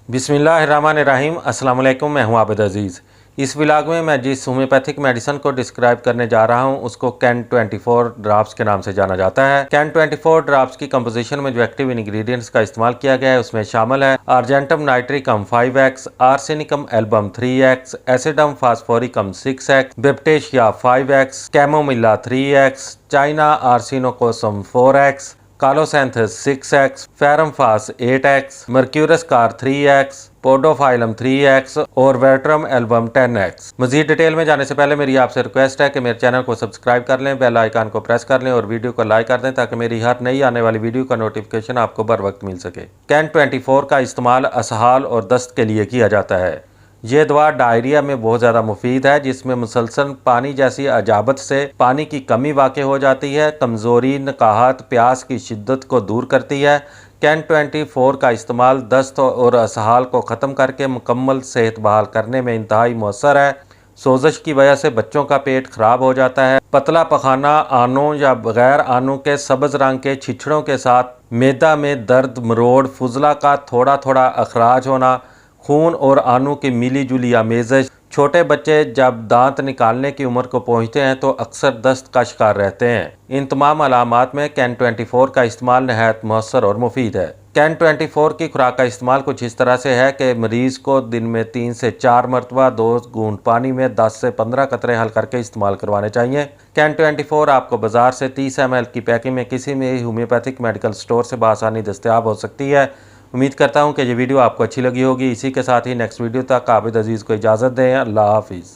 बिस्मिल्लाहिर्रहमानिर्रहीम। अस्सलाम वालेकुम। मैं हूं आबिद अज़ीज़। इस व्लॉग में मैं जिस होम्योपैथिक मेडिसिन को डिस्क्राइब करने जा रहा हूं उसको कैन 24 ड्रॉप्स के नाम से जाना जाता है। कैन 24 ड्रॉप्स की कंपोजिशन में जो एक्टिव इंग्रेडिएंट्स का इस्तेमाल किया गया है उसमें शामिल है argentum nitricum 5x, arsenicum album 3x, acidum phosphoricum 6x, baptisia 5x, chamomilla 3x, china arsenicosum 4x, colocynthis 6x, ferrum phos 8x, mercurius cor 3x, podophyllum 3x और वेट्रम एल्बम 10x। मजीद डिटेल में जाने से पहले मेरी आपसे रिक्वेस्ट है कि मेरे चैनल को सब्सक्राइब कर लें, बेल आइकन को प्रेस कर लें और वीडियो को लाइक कर दें ताकि मेरी हर नई आने वाली वीडियो का नोटिफिकेशन आपको बर वक्त मिल सके। कैन 24 का इस्तेमाल असहाल और दस्त के लिए किया जाता है। ये दवा डायरिया में बहुत ज़्यादा मुफीद है, जिसमें मुसलसल पानी जैसी अजाबत से पानी की कमी वाक़ हो जाती है, कमज़ोरी, नकाहत, प्यास की शिद्दत को दूर करती है। कैन 24 का इस्तेमाल दस्त और असहाल को ख़त्म करके मुकम्मल सेहत बहाल करने में इंतहाई मौसर है। सोजश की वजह से बच्चों का पेट खराब हो जाता है, पतला पखाना, आनों या बगैर आनों के सब्ज़ रंग के छिछड़ों के साथ मैदा में दर्द, मरोड़, फुजला का थोड़ा थोड़ा अखराज होना, खून और आनू की मिली जुली आमेज़श। छोटे बच्चे जब दांत निकालने की उम्र को पहुंचते हैं तो अक्सर दस्त का शिकार रहते हैं। इन तमाम अलामात में कैन 24 का इस्तेमाल नहायत मौसर और मुफीद है। कैन 24 की खुराक का इस्तेमाल कुछ इस तरह से है कि मरीज को दिन में 3 से 4 मरतबा 2 घूंट पानी में 10 से 15 कतरे हल करके इस्तेमाल करवाने चाहिए। कैन 24 आपको बाजार से 30 ml की पैकिंग में किसी भी होम्योपैथिक मेडिकल स्टोर से बआसानी दस्तयाब हो सकती है। उम्मीद करता हूँ कि ये वीडियो आपको अच्छी लगी होगी। इसी के साथ ही नेक्स्ट वीडियो तक आबिद अजीज़ को इजाज़त दें। अल्लाह हाफिज़।